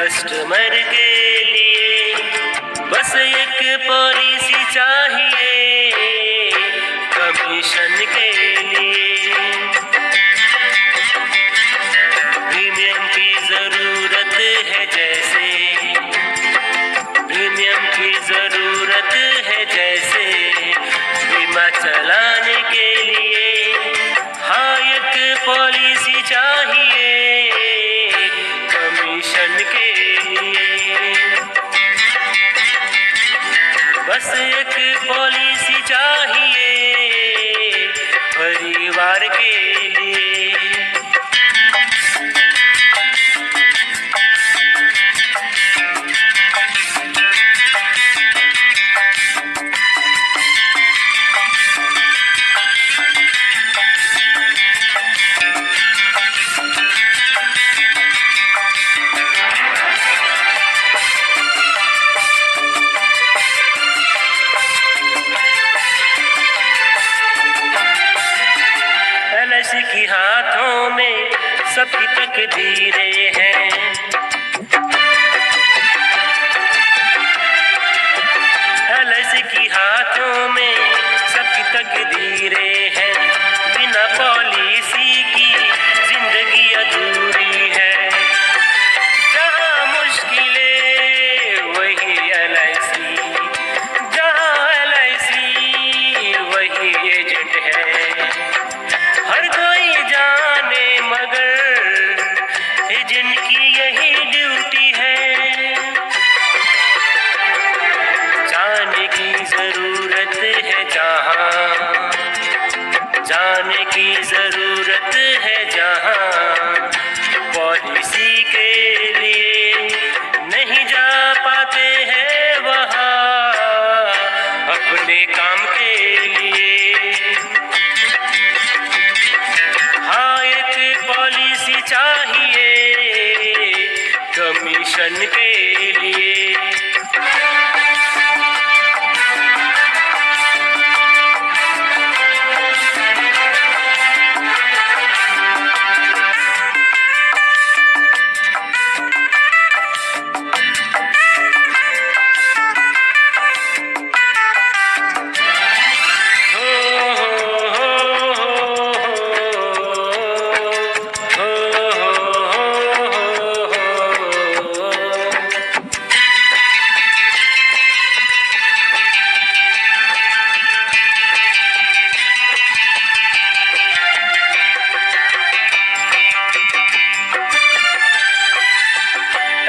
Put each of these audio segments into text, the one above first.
Customer के लिए बस एक policy चाहिए कमीशन के लिए। प्रीमियम की जरूरत है जैसे, प्रीमियम की जरूरत है जैसे, बीमा चलाने के लिए हाँ एक पॉलिसी चाहिए कमीशन के लिए। बस एक पॉलिसी चाहिए परिवार के लिए। एलआईसी की हाथों में सबकी तकदीरें हैं, एलआईसी की हाथों में सबकी तकदीरें हैं। बिना पॉलिसी की जिंदगी अधूरी है। जहाँ मुश्किलें वही एलआईसी, जहाँ एलआईसी वही एजेंट है। हर कोई जाने मगर एजेंट की यही ड्यूटी है। जाने की जरूरत है जहाँ, जाने की जरूरत है जहाँ, पॉलिसी के लिए नहीं जा पाते हैं वहाँ अपने काम के लिए। हाँ एक पॉलिसी चाहिए कमीशन के लिए।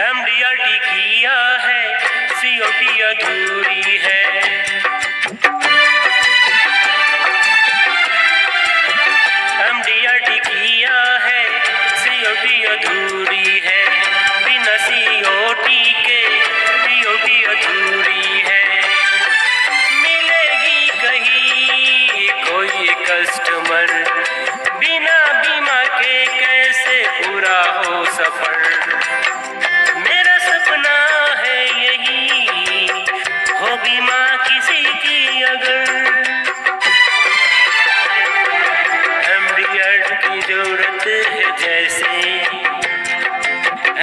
एमडीआरटी किया है, सीओटी अधूरी है। एमडीआरटी किया है, सीओटी अधूरी है। बिना सीओटी के पीओटी अधूरी है। मिलेगी कहीं कोई कस्टमर, बिना बीमा के कैसे पूरा हो सफर। मेरा सपना है यही हो बीमा किसी की अगर। एमडीआरटी की जरूरत है जैसे,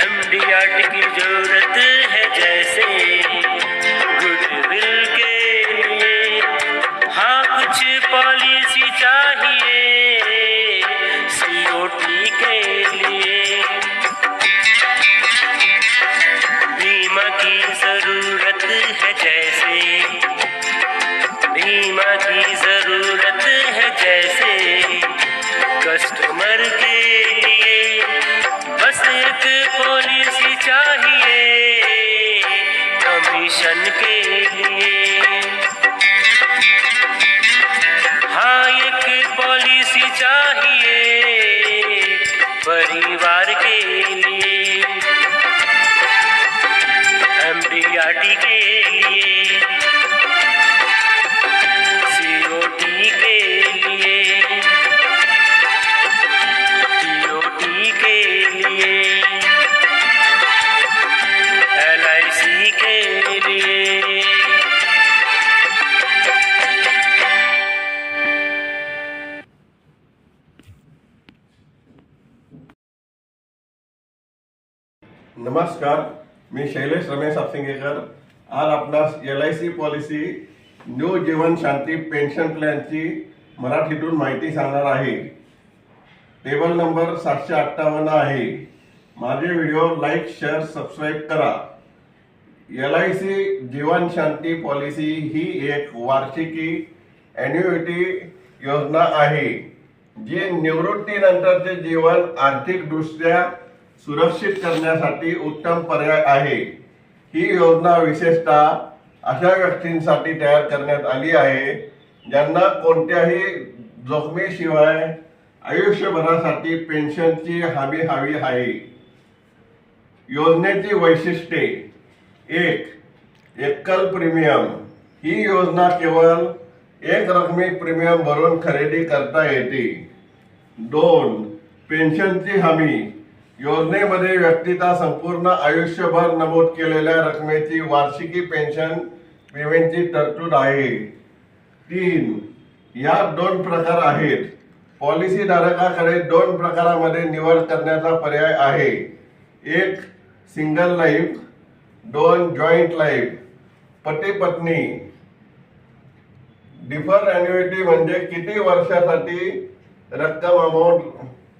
एमडीआरटी की जरूरत है जैसे, गुडविल के लिए हाँ कुछ पॉलिसी चाहिए सीओटी के लिए। बीमा की जरूरत है जैसे, बीमा की जरूरत है जैसे, कस्टमर के लिए बस एक पॉलिसी चाहिए कमीशन के लिए। हाँ एक पॉलिसी चाहिए परिवार के लिए। एमडीआरटी के लिए, सीओटी के लिए, टीओटी के लिए, एलआईसी के लिए। नमस्कार। मी शैलेश रमेश आपसिंगेकर आज आपणास LIC पॉलिसी न्यू जीवन शांती पेन्शन प्लॅनची मराठीतून माहिती सांगणार आहे. टेबल नंबर 758 आहे. माझे व्हिडिओ लाईक, शेअर, सबस्क्राईब करा. LIC जीवन शांती पॉलिसी ही एक वार्षिकी ॲन्युइटी योजना आहे जी निवृत्तीनंतरचे जीवन आर्थिकदृष्ट्या सुरक्षित करण्यासाठी उत्तम पर्याय आहे. ही योजना विशेषतः अशा व्यक्तींसाठी तयार करण्यात आली आहे ज्यांना कोणत्याही जोखमीशिवाय आयुष्यभरासाठी पेन्शनची हमी हवी आहे. योजनेची वैशिष्ट्ये: 1. एकल प्रीमियम. ही योजना केवळ एक रकमी प्रीमियम भरून खरेदी करता येते. 2. पेन्शनची हमी. योजनेमध्ये व्यक्तीचा संपूर्ण आयुष्यभर नमूद केलेल्या रकमेची वार्षिकी पेन्शन पेमेंटची तरतूद आहे. 3. यात 2 प्रकार आहेत. पॉलिसी धारकाकडे 2 प्रकारामध्ये निवड करण्याचा पर्याय आहे. 1. Single life. 2. Joint life. पती पत्नी. डिफर ॲन्युइटी म्हणजे किती वर्षासाठी रक्कम अमाऊंट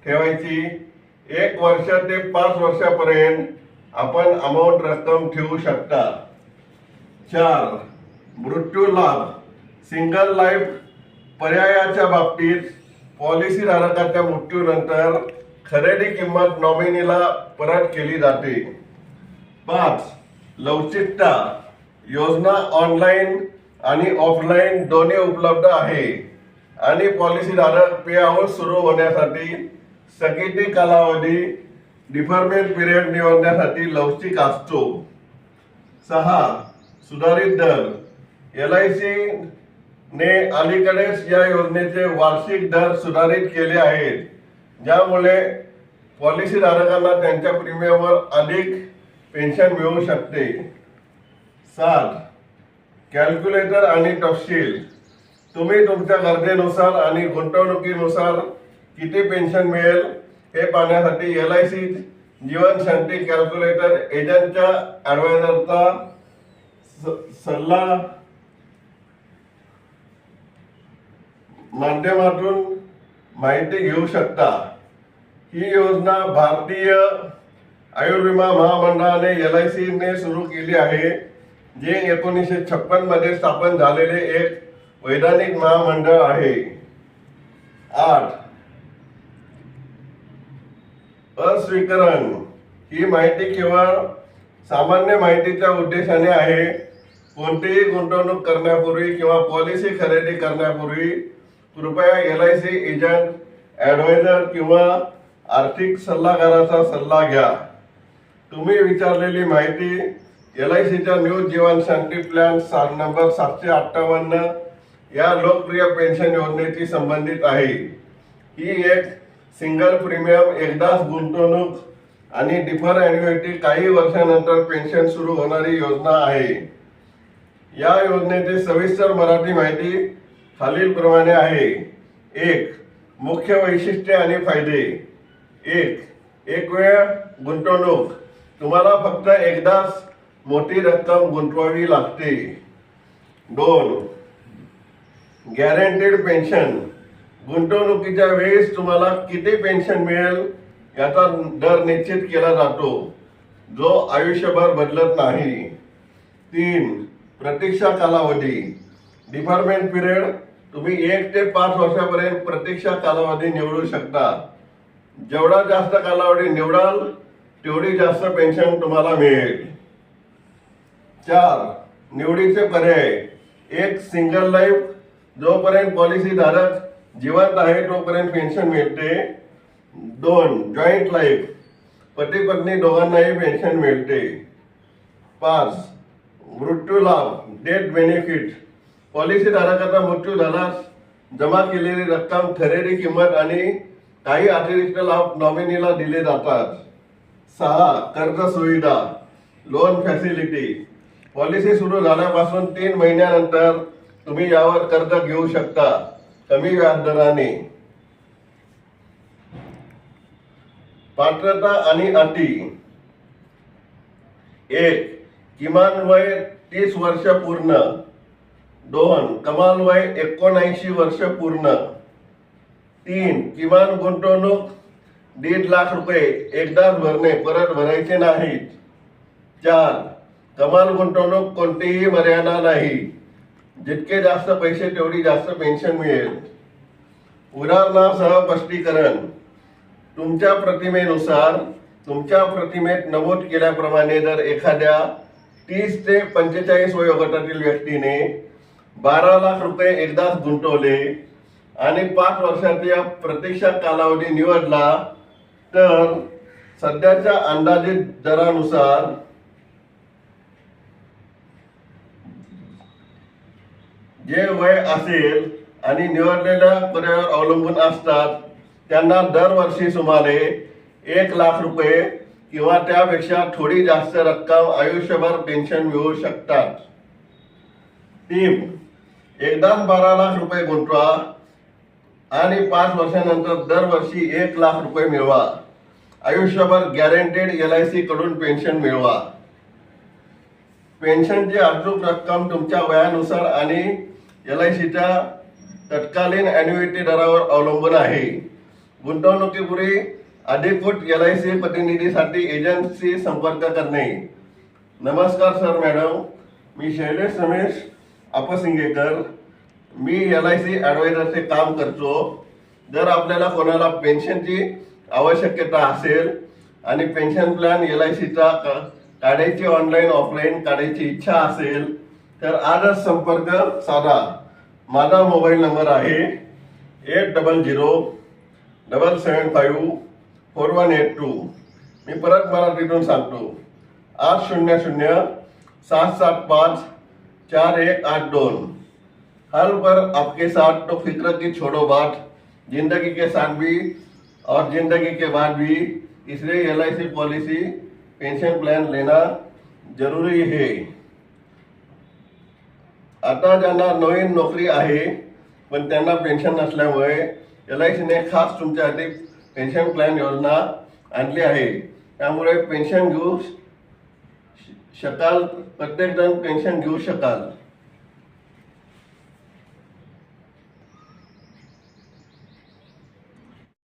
ठेवायची. 1 वर्ष ते 5 वर्षापर्यंत आपण अमाऊंट रक्कम ठेवू शकता. 4. मृत्यू लाभ. सिंगल लाईफ पर्यायाच्या बाबतीत पॉलिसी धारकाच्या मृत्यूनंतर खरेदी किंमत नॉमिनीला परत केली जाते. 5. लवचिकता. योजना ऑनलाईन आणि ऑफलाईन दोन्ही उपलब्ध आहे आणि पॉलिसी धारक पेआउट सुरू होण्यासाठी स्थगिती कालावधी डिफरमेंट पिरियड निवडण्यासाठी लवचिक असतो. 6. सुधारित दर. LIC ने अलीकडेच या योजनेचे वार्षिक दर सुधारित केले आहेत ज्यामुळे पॉलिसी धारकांना त्यांच्या प्रीमियमवर अधिक पेन्शन मिळू शकते. 7. कॅल्क्युलेटर आणि तपशील. तुम्ही तुमच्या गरजेनुसार आणि गुंतवणुकीनुसार किती पेन्शन मिळेल हे पाहण्यासाठी LIC जीवन शांती कॅल्क्युलेटर एजंटच्या ॲडवायझरचा सल्ला माध्यमातून माहिती घेऊ शकता. ही योजना भारतीय आयुर्विमा महामंडळाने LIC ने सुरू केली आहे जे 1956 मध्ये स्थापन झालेले एक वैधानिक महामंडळ आहे. 8. अस्वीकरण. ही माहिती केवळ सामान्य माहितीच्या उद्देशाने आहे. कोणतीही गुंतवणूक करण्यापूर्वी किंवा पॉलिसी खरेदी करण्यापूर्वी कृपया LIC एजंट, ॲडवायझर किंवा आर्थिक सल्लागाराचा सल्ला घ्या. तुम्ही विचारलेली माहिती LICच्या न्यू जीवन शांती प्लॅन नंबर 758 या लोकप्रिय पेन्शन योजनेशी संबंधित आहे. ही एक सिंगल प्रीमियम, एकदाच गुंतवणूक आणि डिफर ॲन्युइटी काही वर्षानंतर पेन्शन सुरू होणारी योजना आहे. या योजनेची सविस्तर मराठी माहिती खालीलप्रमाणे आहे. 1. मुख्य वैशिष्ट्ये आणि फायदे. 1. एक वेळ गुंतवणूक. तुम्हाला फक्त एकदाच मोठी रक्कम गुंतवावी लागते. 2. Guaranteed pension. गुंतवणुकीच्या वेळेस तुम्हाला किती पेन्शन मिळेल याचा दर निश्चित केला जातो जो आयुष्यभर बदलत नाही. 3. प्रतीक्षा कालावधी. Deferment period. तुम्ही 1 ते 5 वर्षापर्यंत प्रतीक्षा कालावधी निवडू शकता. जेवढा जास्त कालावधी निवडाल तेवढी जास्त पेन्शन तुम्हाला मिळेल. 4. निवडीचे पर्याय. 1. Single life. जोपर्यंत पॉलिसी धारक जिवंत आहे तोपर्यंत पेन्शन मिळते. 2. Joint life. पती पत्नी दोघांनाही पेन्शन मिळते. 5. मृत्यू लाभ. Death benefit. पॉलिसी धारकाचा मृत्यू झाल्यास जमा केलेली रक्कम, खरेदी किंमत आणि काही अतिरिक्त लाभ नॉमिनीला दिले जातात. 6. कर्ज सुविधा. Loan facility. पॉलिसी सुरू झाल्यापासून 3 महिन्यानंतर तुम्ही यावर कर्ज घेऊ शकता कमी व्याजदराने. पात्रता आणि अटी. 1. किमान वय 30 वर्ष पूर्ण. 2. कमाल वय 79 वर्ष पूर्ण. 3. किमान गुंतवणूक 1.5 लाख रुपये एकदाच भरणे, परत भरायचे नाहीत. 4. कमाल गुंतवणूक कोणतीही मर्यादा नाही. जितके जास्त पैसे तेवढी जास्त पेन्शन मिळेल. उदाहरणासह स्पष्टीकरण. तुमच्या प्रतिमेनुसार तुमच्या प्रतिमेत नमूद केल्याप्रमाणे जर एखाद्या 30 ते 45 वयोगटातील व्यक्तीने 12 लाख रुपये एकदाच गुंतवले आणि 5 वर्षाचा प्रतीक्षा कालावधी निवडला तर सध्याच्या अंदाजित दरानुसार जे वय असेल आणि निवडलेल्या पर्यायावर अवलंबून असतात त्यांना दरवर्षी सुमारे 1 लाख रुपये किंवा त्यापेक्षा थोडी जास्त रक्कम आयुष्यभर पेन्शन मिळू शकतात. 3. एकदाच 12 लाख रुपये गुंतवा आणि 5 वर्षानंतर दरवर्षी 1 लाख रुपये मिळवा. आयुष्यभर गॅरंटेड LIC कडून पेन्शन मिळवा. पेन्शनची अचूक रक्कम तुमच्या वयानुसार आणि LICच्या तत्कालीन ॲन्युइटी दरावर अवलंबून आहे. गुंतवणुकीपूर्वी अधिकृत LIC प्रतिनिधीसाठी एजंटशी संपर्क करणे. नमस्कार सर मॅडम, मी शैलेश रमेश अपसिंगेकर. मी LIC ॲडवायझरचे काम करतो. जर आपल्याला कोणाला पेन्शनची आवश्यकता असेल आणि पेन्शन प्लॅन LICचा काढायची ऑनलाईन ऑफलाईन काढायची इच्छा असेल तर आजच संपर्क साधा. माझा मोबाईल नंबर आहे 8007754182. मी परत मराठीतून सांगतो 8007754182. हल पर आपके साथ तो फिक्र की छोड़ो बात, जिंदगी के साथ भी और जिंदगी के बाद भी, इसलिए LIC पॉलिसी पेंशन प्लान लेना जरूरी है. आता ज्यांना नवीन नोकरी आहे पण त्यांना पेन्शन नसल्यामुळे LICने खास तुमच्यासाठी पेन्शन प्लॅन योजना आणली आहे. त्यामुळे पेन्शन घेऊ शकाल, प्रत्येक जण पेन्शन घेऊ शकाल.